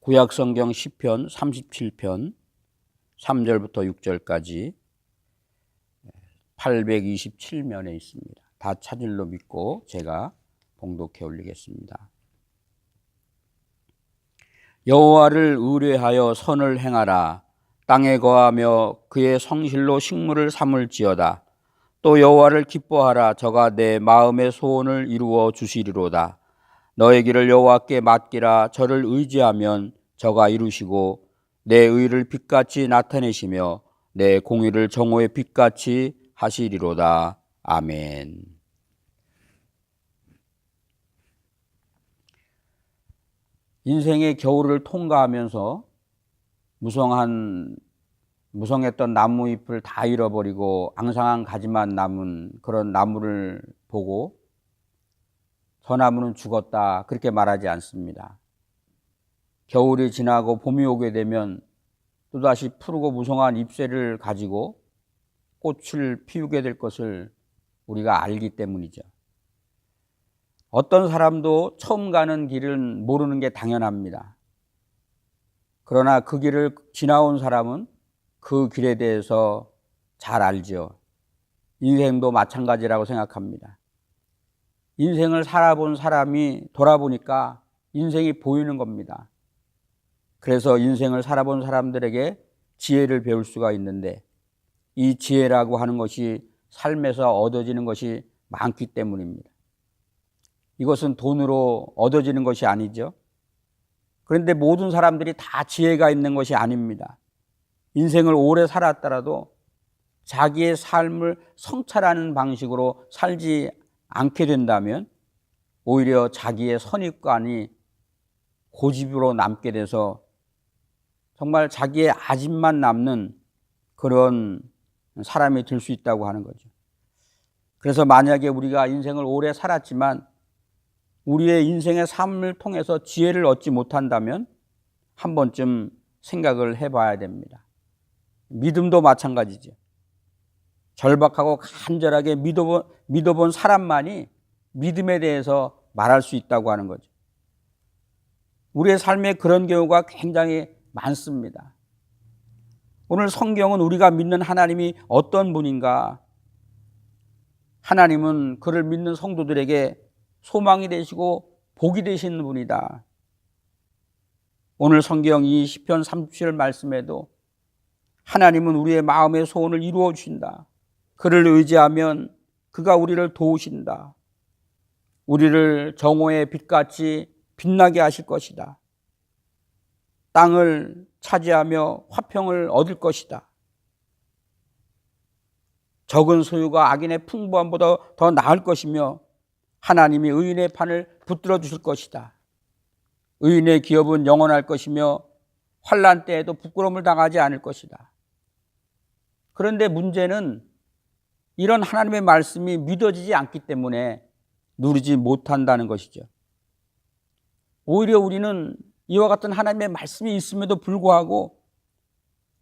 구약성경 시편 37편 3절부터 6절까지 827면에 있습니다. 다 찾을로 믿고 제가 봉독해 올리겠습니다. 여호와를 의뢰하여 선을 행하라. 땅에 거하며 그의 성실로 식물을 삼을지어다. 또 여호와를 기뻐하라. 저가 내 마음의 소원을 이루어 주시리로다. 너의 길을 여호와께 맡기라. 저를 의지하면 저가 이루시고 내 의를 빛같이 나타내시며 내 공의를 정오의 빛같이 하시리로다. 아멘. 인생의 겨울을 통과하면서 무성했던 나무잎을 다 잃어버리고 앙상한 가지만 남은 그런 나무를 보고 저 나무는 죽었다 그렇게 말하지 않습니다. 겨울이 지나고 봄이 오게 되면 또다시 푸르고 무성한 잎새를 가지고 꽃을 피우게 될 것을 우리가 알기 때문이죠. 어떤 사람도 처음 가는 길은 모르는 게 당연합니다. 그러나 그 길을 지나온 사람은 그 길에 대해서 잘 알죠. 인생도 마찬가지라고 생각합니다. 인생을 살아본 사람이 돌아보니까 인생이 보이는 겁니다. 그래서 인생을 살아본 사람들에게 지혜를 배울 수가 있는데 이 지혜라고 하는 것이 삶에서 얻어지는 것이 많기 때문입니다. 이것은 돈으로 얻어지는 것이 아니죠. 그런데 모든 사람들이 다 지혜가 있는 것이 아닙니다. 인생을 오래 살았더라도 자기의 삶을 성찰하는 방식으로 살지 않게 된다면 오히려 자기의 선입관이 고집으로 남게 돼서 정말 자기의 아집만 남는 그런 사람이 될 수 있다고 하는 거죠. 그래서 만약에 우리가 인생을 오래 살았지만 우리의 인생의 삶을 통해서 지혜를 얻지 못한다면 한 번쯤 생각을 해봐야 됩니다. 믿음도 마찬가지죠. 절박하고 간절하게 믿어본 사람만이 믿음에 대해서 말할 수 있다고 하는 거죠. 우리의 삶에 그런 경우가 굉장히 많습니다. 오늘 성경은 우리가 믿는 하나님이 어떤 분인가? 하나님은 그를 믿는 성도들에게 소망이 되시고 복이 되시는 분이다. 오늘 성경 이 시편 37절 말씀에도 하나님은 우리의 마음의 소원을 이루어 주신다. 그를 의지하면 그가 우리를 도우신다. 우리를 정오의 빛같이 빛나게 하실 것이다. 땅을 차지하며 화평을 얻을 것이다. 적은 소유가 악인의 풍부함보다 더 나을 것이며 하나님이 의인의 판을 붙들어 주실 것이다. 의인의 기업은 영원할 것이며 환난 때에도 부끄러움을 당하지 않을 것이다. 그런데 문제는 이런 하나님의 말씀이 믿어지지 않기 때문에 누리지 못한다는 것이죠. 오히려 우리는 이와 같은 하나님의 말씀이 있음에도 불구하고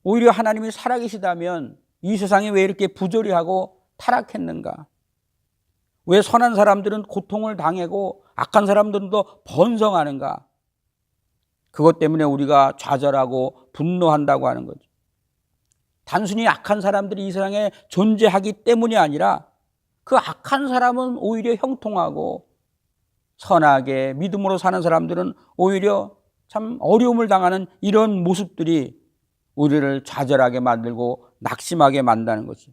오히려 하나님이 살아계시다면 이 세상이 왜 이렇게 부조리하고 타락했는가? 왜 선한 사람들은 고통을 당하고 악한 사람들은 더 번성하는가? 그것 때문에 우리가 좌절하고 분노한다고 하는 거죠. 단순히 악한 사람들이 이 세상에 존재하기 때문이 아니라 그 악한 사람은 오히려 형통하고 선하게 믿음으로 사는 사람들은 오히려 참 어려움을 당하는 이런 모습들이 우리를 좌절하게 만들고 낙심하게 만드는 거죠.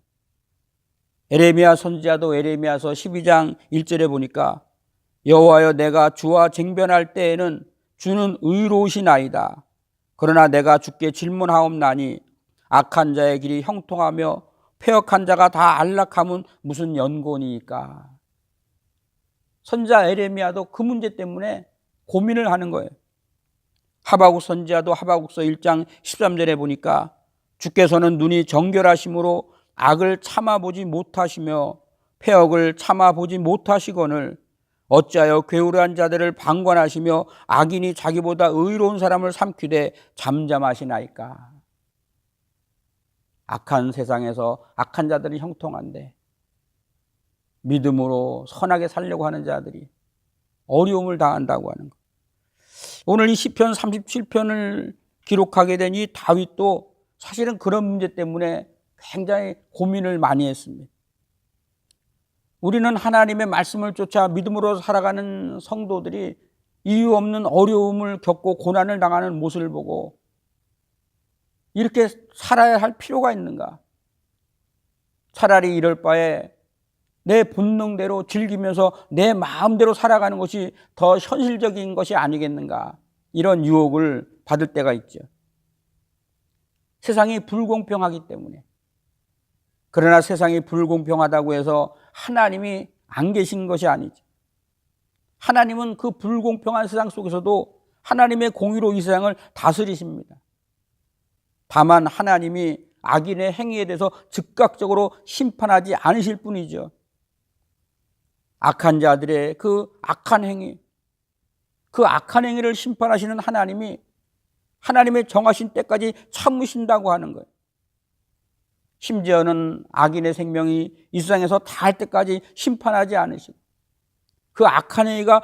에레미야 선지자도 에레미야서 12장 1절에 보니까 여호와여 내가 주와 쟁변할 때에는 주는 의로우시나이다. 그러나 내가 주께 질문하옵나니 악한 자의 길이 형통하며 패역한 자가 다 안락함은 무슨 연고니까. 선지자 에레미야도 그 문제 때문에 고민을 하는 거예요. 하박국 선지자도 하박국서 1장 13절에 보니까 주께서는 눈이 정결하심으로 악을 참아보지 못하시며 패역을 참아보지 못하시거늘 어찌하여 괴울한 자들을 방관하시며 악인이 자기보다 의로운 사람을 삼키되 잠잠하시나이까. 악한 세상에서 악한 자들이 형통한데 믿음으로 선하게 살려고 하는 자들이 어려움을 당한다고 하는 것. 오늘 이 시편 37편을 기록하게 된 이 다윗도 사실은 그런 문제 때문에 굉장히 고민을 많이 했습니다. 우리는 하나님의 말씀을 쫓아 믿음으로 살아가는 성도들이 이유 없는 어려움을 겪고 고난을 당하는 모습을 보고 이렇게 살아야 할 필요가 있는가? 차라리 이럴 바에 내 본능대로 즐기면서 내 마음대로 살아가는 것이 더 현실적인 것이 아니겠는가? 이런 유혹을 받을 때가 있죠. 세상이 불공평하기 때문에. 그러나 세상이 불공평하다고 해서 하나님이 안 계신 것이 아니죠. 하나님은 그 불공평한 세상 속에서도 하나님의 공의로 이 세상을 다스리십니다. 다만 하나님이 악인의 행위에 대해서 즉각적으로 심판하지 않으실 뿐이죠. 악한 자들의 그 악한 행위, 그 악한 행위를 심판하시는 하나님이 하나님의 정하신 때까지 참으신다고 하는 거예요. 심지어는 악인의 생명이 이 세상에서 다할 때까지 심판하지 않으시고 그 악한 행위가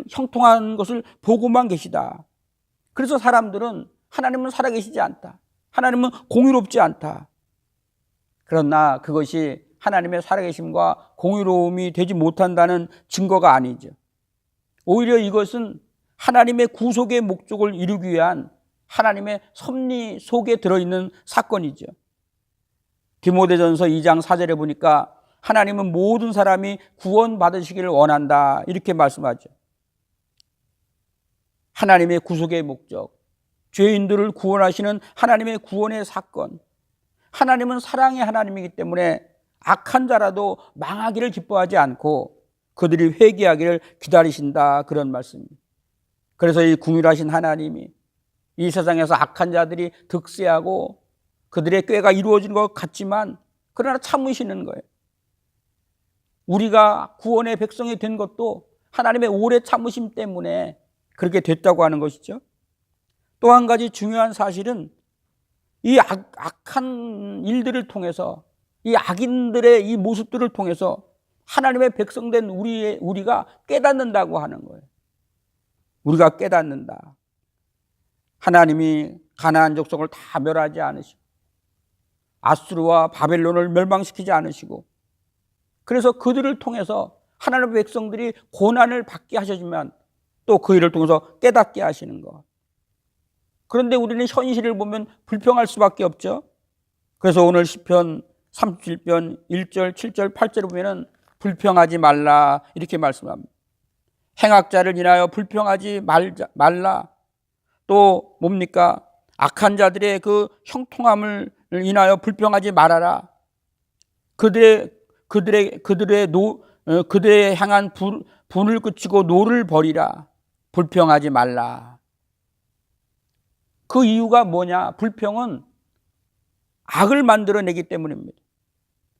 형통한 것을 보고만 계시다. 그래서 사람들은 하나님은 살아계시지 않다. 하나님은 공의롭지 않다. 그러나 그것이 하나님의 살아계심과 공의로움이 되지 못한다는 증거가 아니죠. 오히려 이것은 하나님의 구속의 목적을 이루기 위한 하나님의 섭리 속에 들어있는 사건이죠. 디모데전서 2장 4절에 보니까 하나님은 모든 사람이 구원받으시기를 원한다 이렇게 말씀하죠. 하나님의 구속의 목적, 죄인들을 구원하시는 하나님의 구원의 사건, 하나님은 사랑의 하나님이기 때문에 악한 자라도 망하기를 기뻐하지 않고 그들이 회개하기를 기다리신다 그런 말씀입니다. 그래서 이 궁휼하신 하나님이 이 세상에서 악한 자들이 득세하고 그들의 꾀가 이루어지는 것 같지만 그러나 참으시는 거예요. 우리가 구원의 백성이 된 것도 하나님의 오래 참으심 때문에 그렇게 됐다고 하는 것이죠. 또 한 가지 중요한 사실은 이 악한 일들을 통해서 이 악인들의 이 모습들을 통해서 하나님의 백성된 우리가 깨닫는다고 하는 거예요. 우리가 깨닫는다. 하나님이 가나안 족속을 다 멸하지 않으시고 아수르와 바벨론을 멸망시키지 않으시고 그래서 그들을 통해서 하나님의 백성들이 고난을 받게 하시지만 또 그 일을 통해서 깨닫게 하시는 것. 그런데 우리는 현실을 보면 불평할 수밖에 없죠. 그래서 오늘 시편 37편 1절, 7절, 8절을 보면은 불평하지 말라 이렇게 말씀합니다. 행악자를 인하여 불평하지 말라. 또 뭡니까? 악한 자들의 그 형통함을 인하여 불평하지 말아라. 그들의 향한 분을 그치고 노를 버리라. 불평하지 말라. 그 이유가 뭐냐? 불평은 악을 만들어내기 때문입니다.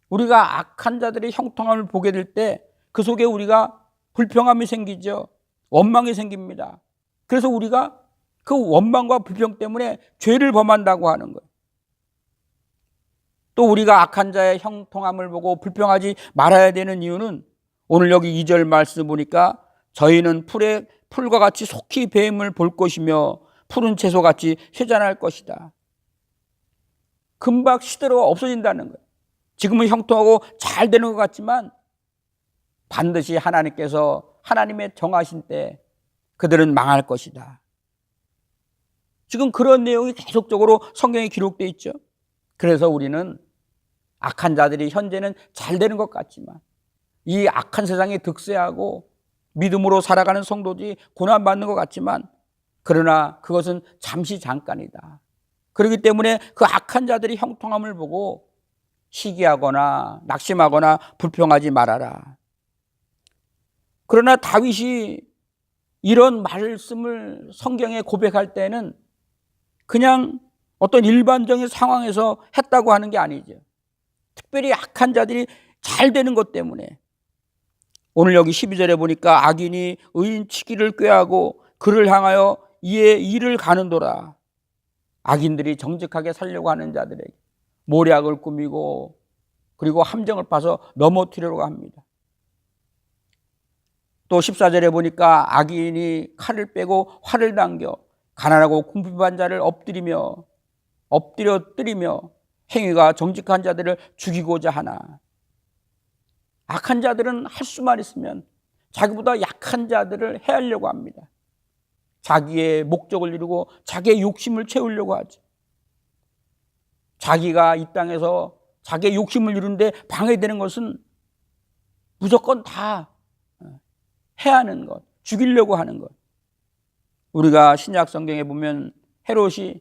우리가 악한 자들의 형통함을 보게 될 때 그 속에 우리가 불평함이 생기죠. 원망이 생깁니다. 그래서 우리가 그 원망과 불평 때문에 죄를 범한다고 하는 거예요. 또 우리가 악한 자의 형통함을 보고 불평하지 말아야 되는 이유는 오늘 여기 2절 말씀 보니까 저희는 풀과 같이 속히 뱀을 볼 것이며 푸른 채소같이 회전할 것이다. 금방 시들어 없어진다는 거예요. 지금은 형통하고 잘 되는 것 같지만 반드시 하나님께서 하나님의 정하신 때 그들은 망할 것이다. 지금 그런 내용이 계속적으로 성경에 기록되어 있죠. 그래서 우리는 악한 자들이 현재는 잘 되는 것 같지만 이 악한 세상에 득세하고 믿음으로 살아가는 성도들이 고난받는 것 같지만 그러나 그것은 잠시 잠깐이다. 그렇기 때문에 그 악한 자들이 형통함을 보고 시기하거나 낙심하거나 불평하지 말아라. 그러나 다윗이 이런 말씀을 성경에 고백할 때는 그냥 어떤 일반적인 상황에서 했다고 하는 게 아니죠. 특별히 악한 자들이 잘 되는 것 때문에 오늘 여기 12절에 보니까 악인이 의인 치기를 꾀하고 그를 향하여 이에 일을 가는도라. 악인들이 정직하게 살려고 하는 자들에게 모략을 꾸미고 그리고 함정을 파서 넘어뜨리려고 합니다. 또 14절에 보니까 악인이 칼을 빼고 활을 당겨 가난하고 궁핍한 자를 엎드려 때리며 행위가 정직한 자들을 죽이고자 하나. 악한 자들은 할 수만 있으면 자기보다 약한 자들을 해하려고 합니다. 자기의 목적을 이루고 자기의 욕심을 채우려고 하죠. 자기가 이 땅에서 자기의 욕심을 이루는데 방해되는 것은 무조건 다 해하는 것, 죽이려고 하는 것. 우리가 신약 성경에 보면 헤롯이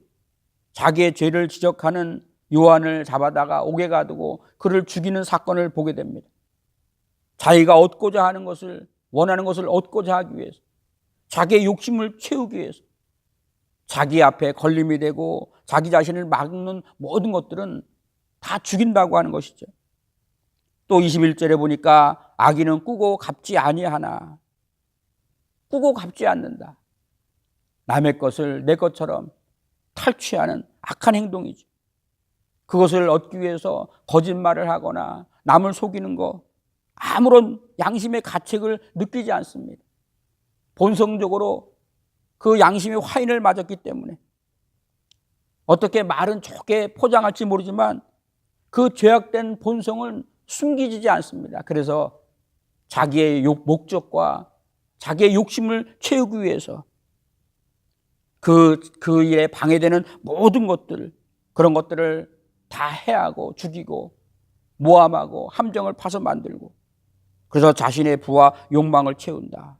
자기의 죄를 지적하는 요한을 잡아다가 옥에 가두고 그를 죽이는 사건을 보게 됩니다. 자기가 얻고자 하는 것을, 원하는 것을 얻고자 하기 위해서, 자기의 욕심을 채우기 위해서, 자기 앞에 걸림이 되고 자기 자신을 막는 모든 것들은 다 죽인다고 하는 것이죠. 또 21절에 보니까 악인은 꾸고 갚지 아니하나. 꾸고 갚지 않는다. 남의 것을 내 것처럼 탈취하는 악한 행동이죠. 그것을 얻기 위해서 거짓말을 하거나 남을 속이는 거, 아무런 양심의 가책을 느끼지 않습니다. 본성적으로 그 양심의 화인을 맞았기 때문에 어떻게 말은 좋게 포장할지 모르지만 그 죄악된 본성을 숨기지 않습니다. 그래서 자기의 목적과 자기의 욕심을 채우기 위해서 그 일에 방해되는 모든 것들, 그런 것들을 다 해하고 죽이고 모함하고 함정을 파서 만들고, 그래서 자신의 부와 욕망을 채운다.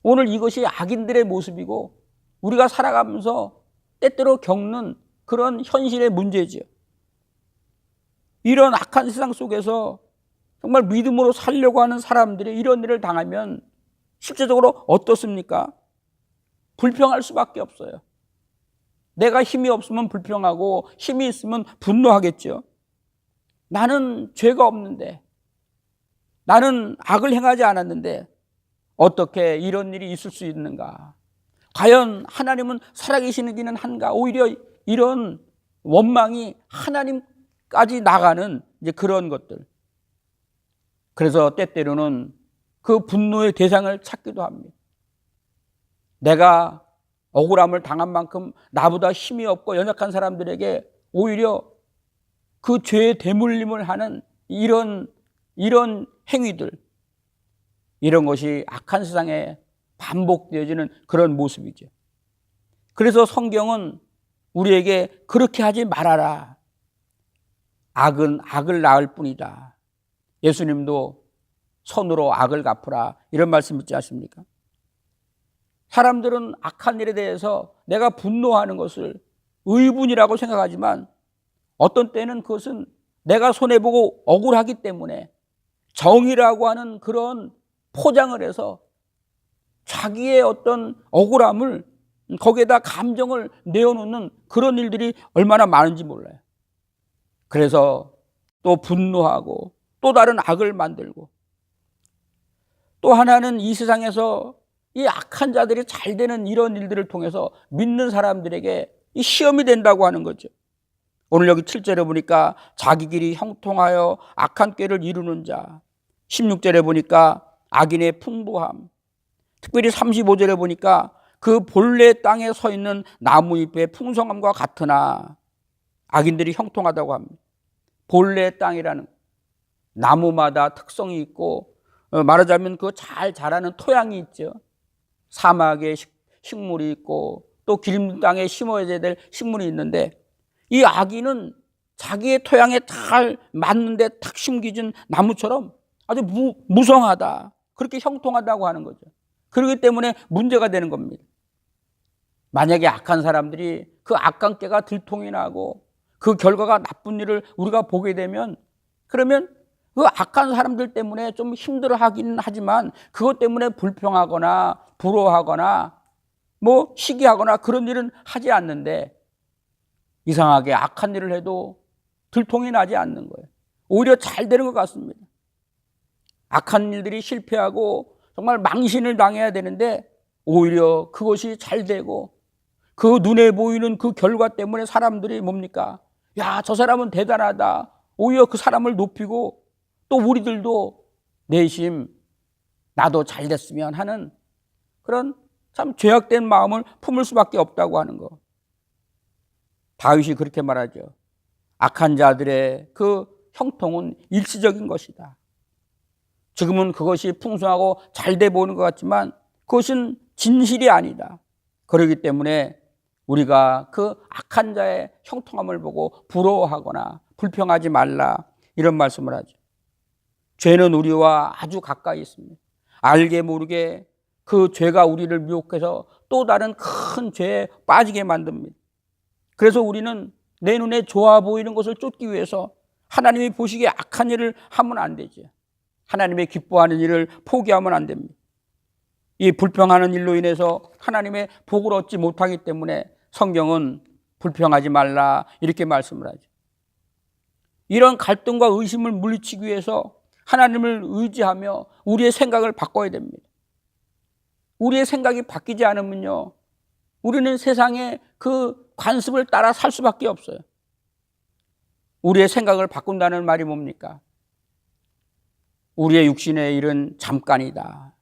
오늘 이것이 악인들의 모습이고 우리가 살아가면서 때때로 겪는 그런 현실의 문제지요. 이런 악한 세상 속에서 정말 믿음으로 살려고 하는 사람들이 이런 일을 당하면 실제적으로 어떻습니까? 불평할 수밖에 없어요. 내가 힘이 없으면 불평하고 힘이 있으면 분노하겠죠. 나는 죄가 없는데, 나는 악을 행하지 않았는데 어떻게 이런 일이 있을 수 있는가? 과연 하나님은 살아계시는지는 한가? 오히려 이런 원망이 하나님까지 나가는 이제 그런 것들. 그래서 때때로는 그 분노의 대상을 찾기도 합니다. 내가 억울함을 당한 만큼 나보다 힘이 없고 연약한 사람들에게 오히려 그 죄의 대물림을 하는 이런 행위들, 이런 것이 악한 세상에 반복되어지는 그런 모습이죠. 그래서 성경은 우리에게 그렇게 하지 말아라. 악은 악을 낳을 뿐이다. 예수님도 선으로 악을 갚으라, 이런 말씀 있지 않습니까? 사람들은 악한 일에 대해서 내가 분노하는 것을 의분이라고 생각하지만 어떤 때는 그것은 내가 손해보고 억울하기 때문에 정의라고 하는 그런 포장을 해서 자기의 어떤 억울함을 거기에다 감정을 내어놓는 그런 일들이 얼마나 많은지 몰라요. 그래서 또 분노하고 또 다른 악을 만들고, 또 하나는 이 세상에서 이 악한 자들이 잘 되는 이런 일들을 통해서 믿는 사람들에게 이 시험이 된다고 하는 거죠. 오늘 여기 7절에 보니까 자기 길이 형통하여 악한 꾀를 이루는 자, 16절에 보니까 악인의 풍부함, 특별히 35절에 보니까 그 본래 땅에 서 있는 나무잎의 풍성함과 같으나 악인들이 형통하다고 합니다. 본래 땅이라는 나무마다 특성이 있고, 말하자면 그 잘 자라는 토양이 있죠. 사막에 식물이 있고 또 기름 땅에 심어야 될 식물이 있는데, 이 악인은 자기의 토양에 잘 맞는데 탁 심겨진 나무처럼 아주 무성하다, 그렇게 형통하다고 하는 거죠. 그렇기 때문에 문제가 되는 겁니다. 만약에 악한 사람들이 그 악한 꾀가 들통이 나고 그 결과가 나쁜 일을 우리가 보게 되면, 그러면 그 악한 사람들 때문에 좀 힘들어하기는 하지만 그것 때문에 불평하거나 부러워하거나 뭐 시기하거나 그런 일은 하지 않는데, 이상하게 악한 일을 해도 들통이 나지 않는 거예요. 오히려 잘 되는 것 같습니다. 악한 일들이 실패하고 정말 망신을 당해야 되는데 오히려 그것이 잘 되고, 그 눈에 보이는 그 결과 때문에 사람들이 뭡니까? 야, 저 사람은 대단하다. 오히려 그 사람을 높이고, 또 우리들도 내심 나도 잘 됐으면 하는 그런 참 죄악된 마음을 품을 수밖에 없다고 하는 거. 다윗이 그렇게 말하죠. 악한 자들의 그 형통은 일시적인 것이다. 지금은 그것이 풍성하고 잘 돼 보이는 것 같지만 그것은 진실이 아니다. 그렇기 때문에 우리가 그 악한 자의 형통함을 보고 부러워하거나 불평하지 말라, 이런 말씀을 하죠. 죄는 우리와 아주 가까이 있습니다. 알게 모르게 그 죄가 우리를 미혹해서 또 다른 큰 죄에 빠지게 만듭니다. 그래서 우리는 내 눈에 좋아 보이는 것을 쫓기 위해서 하나님이 보시기에 악한 일을 하면 안 되죠. 하나님의 기뻐하는 일을 포기하면 안 됩니다. 이 불평하는 일로 인해서 하나님의 복을 얻지 못하기 때문에 성경은 불평하지 말라 이렇게 말씀을 하죠. 이런 갈등과 의심을 물리치기 위해서 하나님을 의지하며 우리의 생각을 바꿔야 됩니다. 우리의 생각이 바뀌지 않으면요, 우리는 세상의 그 관습을 따라 살 수밖에 없어요. 우리의 생각을 바꾼다는 말이 뭡니까? 우리의 육신의 일은 잠깐이다.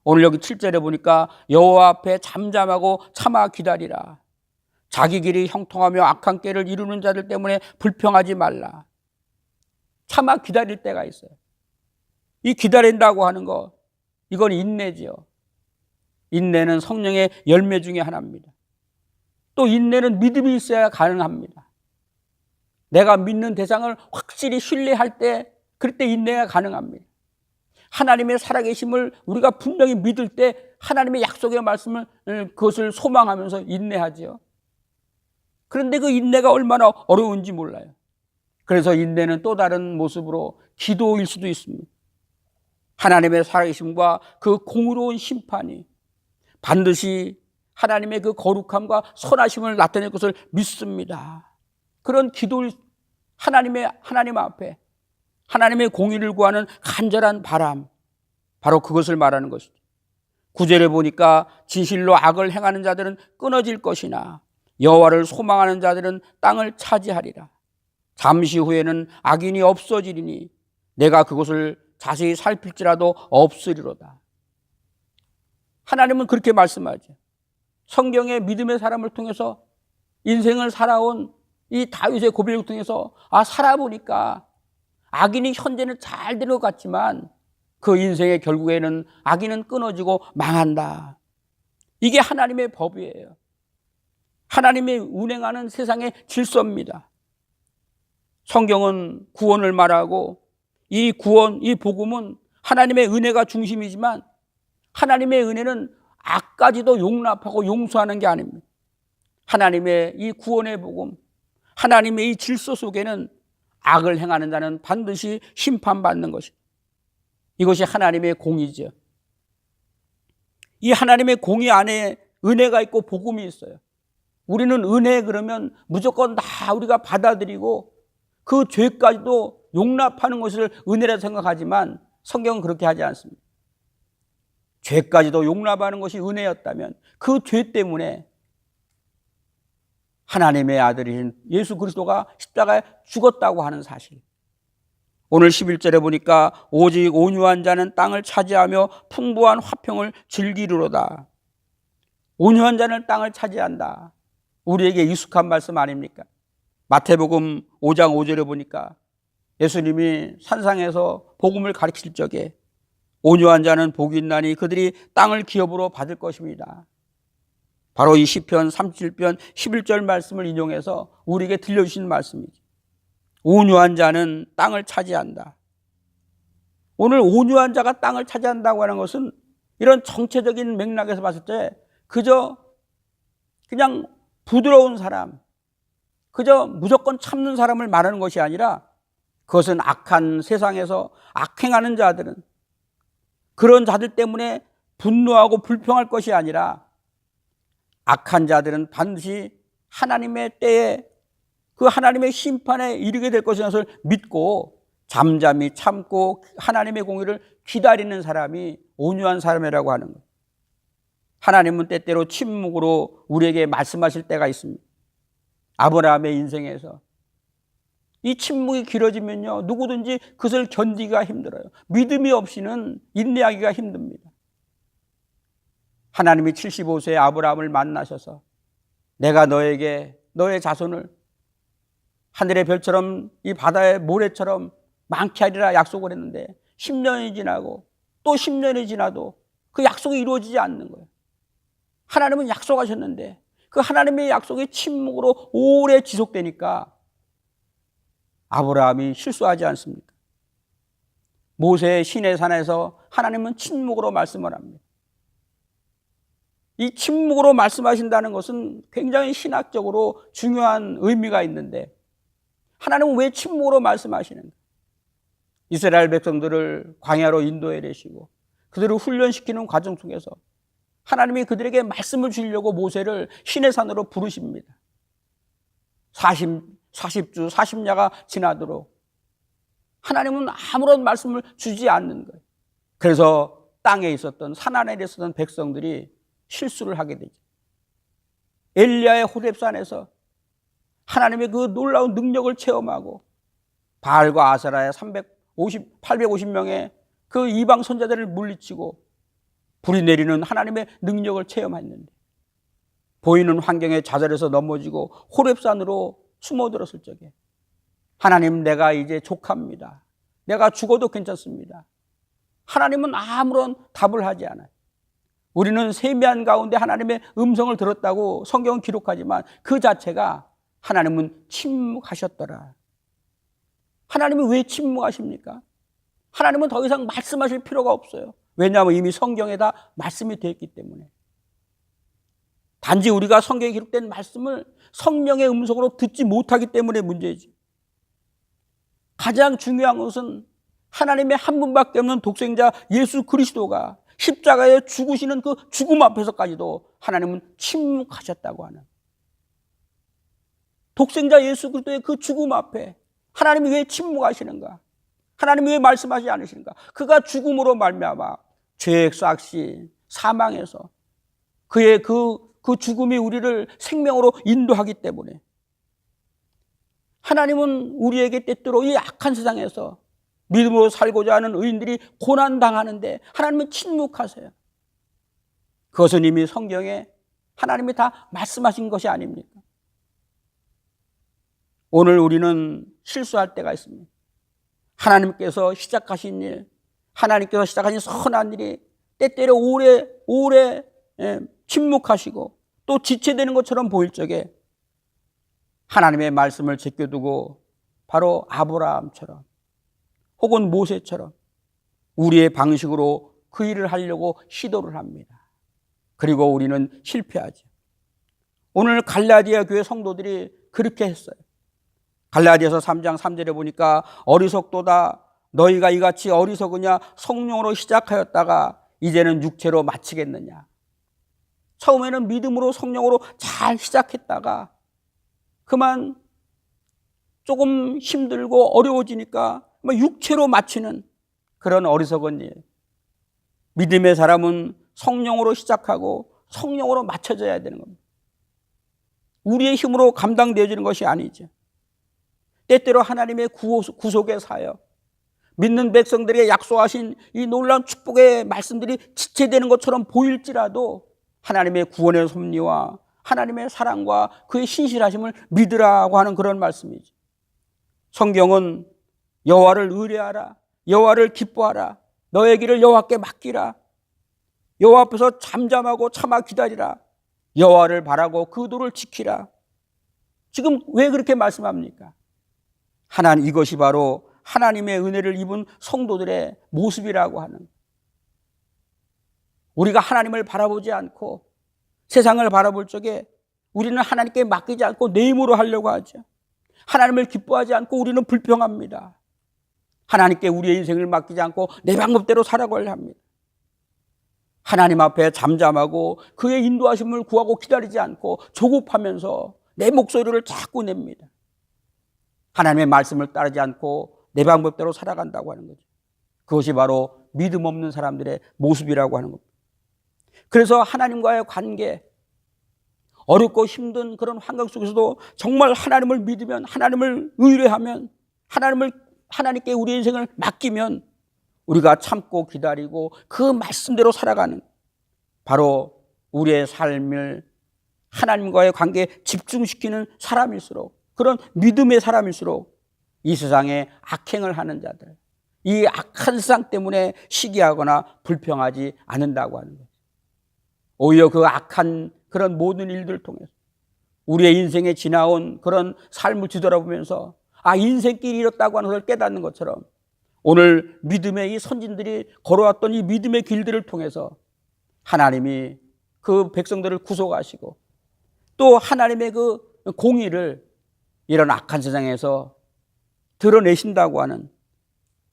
오늘 여기 7절에 보니까 여호와 앞에 잠잠하고 참아 기다리라. 자기 길이 형통하며 악한 꾀를 이루는 자들 때문에 불평하지 말라. 참아 기다릴 때가 있어요. 이 기다린다고 하는 거, 이건 인내지요. 인내는 성령의 열매 중에 하나입니다. 또 인내는 믿음이 있어야 가능합니다. 내가 믿는 대상을 확실히 신뢰할 때, 그럴 때 인내가 가능합니다. 하나님의 살아계심을 우리가 분명히 믿을 때 하나님의 약속의 말씀을, 그것을 소망하면서 인내하지요. 그런데 그 인내가 얼마나 어려운지 몰라요. 그래서 인내는 또 다른 모습으로 기도일 수도 있습니다. 하나님의 살아계심과 그 공의로운 심판이 반드시 하나님의 그 거룩함과 선하심을 나타낼 것을 믿습니다. 그런 기도를 하나님 앞에 하나님의 공의를 구하는 간절한 바람, 바로 그것을 말하는 것이죠. 9절에 보니까 진실로 악을 행하는 자들은 끊어질 것이나 여호와를 소망하는 자들은 땅을 차지하리라. 잠시 후에는 악인이 없어지리니 내가 그것을 자세히 살필지라도 없으리로다. 하나님은 그렇게 말씀하죠. 성경의 믿음의 사람을 통해서 인생을 살아온 이 다윗의 고백을 통해서 살아보니까 악인이 현재는 잘 된 것 같지만 그 인생의 결국에는 악인은 끊어지고 망한다. 이게 하나님의 법이에요. 하나님의 운행하는 세상의 질서입니다. 성경은 구원을 말하고 이 구원, 이 복음은 하나님의 은혜가 중심이지만 하나님의 은혜는 악까지도 용납하고 용서하는 게 아닙니다. 하나님의 이 구원의 복음, 하나님의 이 질서 속에는 악을 행하는 자는 반드시 심판받는 것입니다. 이것이 하나님의 공의죠. 이 하나님의 공의 안에 은혜가 있고 복음이 있어요. 우리는 은혜 그러면 무조건 다 우리가 받아들이고 그 죄까지도 용납하는 것을 은혜라 생각하지만 성경은 그렇게 하지 않습니다. 죄까지도 용납하는 것이 은혜였다면 그 죄 때문에 하나님의 아들이신 예수 그리스도가 십자가에 죽었다고 하는 사실. 오늘 11절에 보니까 오직 온유한 자는 땅을 차지하며 풍부한 화평을 즐기리로다. 온유한 자는 땅을 차지한다. 우리에게 익숙한 말씀 아닙니까? 마태복음 5장 5절에 보니까 예수님이 산상에서 복음을 가르칠 적에 온유한 자는 복이 있나니 그들이 땅을 기업으로 받을 것입니다. 바로 이 시편 37편 11절 말씀을 인용해서 우리에게 들려주신 말씀이죠. 온유한 자는 땅을 차지한다. 오늘 온유한 자가 땅을 차지한다고 하는 것은 이런 정체적인 맥락에서 봤을 때 그저 그냥 부드러운 사람, 그저 무조건 참는 사람을 말하는 것이 아니라 그것은 악한 세상에서 악행하는 자들은 그런 자들 때문에 분노하고 불평할 것이 아니라 악한 자들은 반드시 하나님의 때에 그 하나님의 심판에 이르게 될 것이라는 것을 믿고 잠잠히 참고 하나님의 공의를 기다리는 사람이 온유한 사람이라고 하는 거예요. 하나님은 때때로 침묵으로 우리에게 말씀하실 때가 있습니다. 아브라함의 인생에서 이 침묵이 길어지면요, 누구든지 그것을 견디기가 힘들어요. 믿음이 없이는 인내하기가 힘듭니다. 하나님이 75세의 아브라함을 만나셔서 내가 너에게 너의 자손을 하늘의 별처럼 이 바다의 모래처럼 많게 하리라 약속을 했는데 10년이 지나고 또 10년이 지나도 그 약속이 이루어지지 않는 거예요. 하나님은 약속하셨는데 그 하나님의 약속이 침묵으로 오래 지속되니까 아브라함이 실수하지 않습니까? 모세의 시내산에서 하나님은 침묵으로 말씀을 합니다. 이 침묵으로 말씀하신다는 것은 굉장히 신학적으로 중요한 의미가 있는데 하나님은 왜 침묵으로 말씀하시는가? 이스라엘 백성들을 광야로 인도해 내시고 그들을 훈련시키는 과정 속에서 하나님이 그들에게 말씀을 주려고 모세를 시내산으로 부르십니다. 40주 40야가 지나도록 하나님은 아무런 말씀을 주지 않는 거예요. 그래서 땅에 있었던 산안에 있었던 백성들이 실수를 하게 되죠. 엘리야의 호렙산에서 하나님의 그 놀라운 능력을 체험하고 바알과 아세라의 850명의 그 이방 선자들을 물리치고 불이 내리는 하나님의 능력을 체험했는데 보이는 환경에 좌절해서 넘어지고 호렙산으로 숨어들었을 적에 하나님, 내가 이제 족합니다. 내가 죽어도 괜찮습니다. 하나님은 아무런 답을 하지 않아요. 우리는 세미한 가운데 하나님의 음성을 들었다고 성경은 기록하지만 그 자체가 하나님은 침묵하셨더라. 하나님은 왜 침묵하십니까? 하나님은 더 이상 말씀하실 필요가 없어요. 왜냐하면 이미 성경에 다 말씀이 되어 있기 때문에. 단지 우리가 성경에 기록된 말씀을 성령의 음성으로 듣지 못하기 때문에 문제지. 가장 중요한 것은 하나님의 한 분밖에 없는 독생자 예수 그리스도가 십자가에 죽으시는 그 죽음 앞에서까지도 하나님은 침묵하셨다고 하는, 독생자 예수 그리스도의 그 죽음 앞에 하나님이 왜 침묵하시는가? 하나님이 왜 말씀하지 않으시는가? 그가 죽음으로 말미암아 죄의 싹시 사망해서 그의 그 죽음이 우리를 생명으로 인도하기 때문에 하나님은 우리에게 때때로 이 악한 세상에서 믿음으로 살고자 하는 의인들이 고난당하는데 하나님은 침묵하세요. 그것은 이미 성경에 하나님이 다 말씀하신 것이 아닙니까? 오늘 우리는 실수할 때가 있습니다. 하나님께서 시작하신 일, 하나님께서 시작하신 선한 일이 때때로 오래 침묵하시고 또 지체되는 것처럼 보일 적에 하나님의 말씀을 제껴두고 바로 아브라함처럼 혹은 모세처럼 우리의 방식으로 그 일을 하려고 시도를 합니다. 그리고 우리는 실패하죠. 오늘 갈라디아 교회 성도들이 그렇게 했어요. 갈라디아서 3장 3절에 보니까 어리석도다, 너희가 이같이 어리석으냐, 성령으로 시작하였다가 이제는 육체로 마치겠느냐. 처음에는 믿음으로 성령으로 잘 시작했다가 그만 조금 힘들고 어려워지니까 육체로 마치는 그런 어리석은 일. 믿음의 사람은 성령으로 시작하고 성령으로 맞춰져야 되는 겁니다. 우리의 힘으로 감당되어지는 것이 아니죠. 때때로 하나님의 구속의 사역, 믿는 백성들에게 약속하신 이 놀라운 축복의 말씀들이 지체되는 것처럼 보일지라도 하나님의 구원의 섭리와 하나님의 사랑과 그의 신실하심을 믿으라고 하는 그런 말씀이죠. 성경은 여호와를 의뢰하라, 여호와를 기뻐하라, 너의 길을 여호와께 맡기라, 여호와 앞에서 잠잠하고 참아 기다리라, 여호와를 바라고 그 도를 지키라. 지금 왜 그렇게 말씀합니까? 하나님, 이것이 바로 하나님의 은혜를 입은 성도들의 모습이라고 하는, 우리가 하나님을 바라보지 않고 세상을 바라볼 적에 우리는 하나님께 맡기지 않고 내 힘으로 하려고 하죠. 하나님을 기뻐하지 않고 우리는 불평합니다. 하나님께 우리의 인생을 맡기지 않고 내 방법대로 살아가려 합니다. 하나님 앞에 잠잠하고 그의 인도하심을 구하고 기다리지 않고 조급하면서 내 목소리를 자꾸 냅니다. 하나님의 말씀을 따르지 않고 내 방법대로 살아간다고 하는 거죠. 그것이 바로 믿음 없는 사람들의 모습이라고 하는 겁니다. 그래서 하나님과의 관계, 어렵고 힘든 그런 환경 속에서도 정말 하나님을 믿으면, 하나님을 의뢰하면, 하나님께 우리 인생을 맡기면 우리가 참고 기다리고 그 말씀대로 살아가는, 바로 우리의 삶을 하나님과의 관계에 집중시키는 사람일수록, 그런 믿음의 사람일수록 이 세상에 악행을 하는 자들, 이 악한 세상 때문에 시기하거나 불평하지 않는다고 하는 거죠. 오히려 그 악한 그런 모든 일들을 통해서 우리의 인생에 지나온 그런 삶을 뒤돌아보면서 인생길이 이렇다고 하는 것을 깨닫는 것처럼 오늘 믿음의 이 선진들이 걸어왔던 이 믿음의 길들을 통해서 하나님이 그 백성들을 구속하시고 또 하나님의 그 공의를 이런 악한 세상에서 드러내신다고 하는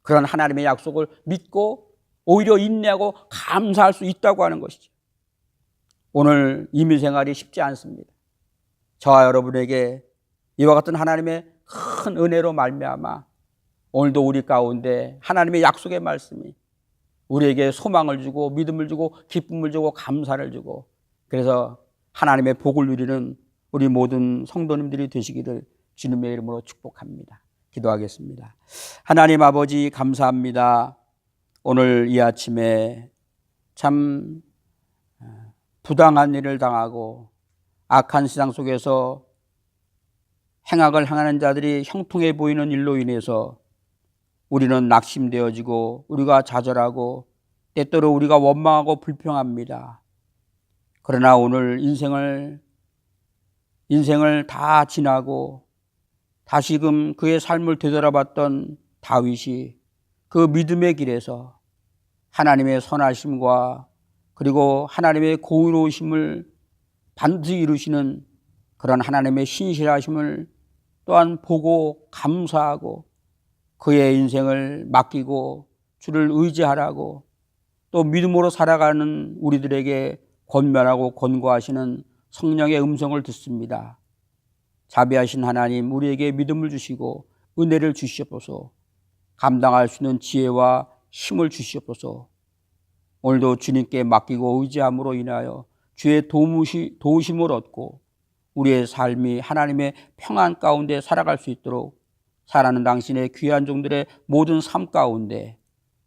그런 하나님의 약속을 믿고 오히려 인내하고 감사할 수 있다고 하는 것이죠. 오늘 이민생활이 쉽지 않습니다. 저와 여러분에게 이와 같은 하나님의 큰 은혜로 말미암아 오늘도 우리 가운데 하나님의 약속의 말씀이 우리에게 소망을 주고 믿음을 주고 기쁨을 주고 감사를 주고, 그래서 하나님의 복을 누리는 우리 모든 성도님들이 되시기를 주님의 이름으로 축복합니다. 기도하겠습니다. 하나님 아버지, 감사합니다. 오늘 이 아침에 참 부당한 일을 당하고 악한 세상 속에서 행악을 행하는 자들이 형통해 보이는 일로 인해서 우리는 낙심되어지고 우리가 좌절하고 때때로 우리가 원망하고 불평합니다. 그러나 오늘 인생을 다 지나고 다시금 그의 삶을 되돌아봤던 다윗이 그 믿음의 길에서 하나님의 선하심과 그리고 하나님의 공의로우심을 반드시 이루시는 그런 하나님의 신실하심을 또한 보고 감사하고 그의 인생을 맡기고 주를 의지하라고 또 믿음으로 살아가는 우리들에게 권면하고 권고하시는 성령의 음성을 듣습니다. 자비하신 하나님, 우리에게 믿음을 주시고 은혜를 주시옵소서. 감당할 수 있는 지혜와 힘을 주시옵소서. 오늘도 주님께 맡기고 의지함으로 인하여 주의 도우심을 얻고 우리의 삶이 하나님의 평안 가운데 살아갈 수 있도록 살아가는 당신의 귀한 종들의 모든 삶 가운데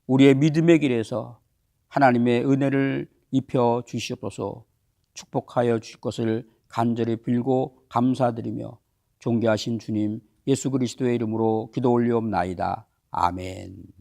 우리의 믿음의 길에서 하나님의 은혜를 입혀 주시옵소서. 축복하여 주실 것을 간절히 빌고 감사드리며 존귀하신 주님 예수 그리스도의 이름으로 기도 올리옵나이다. 아멘.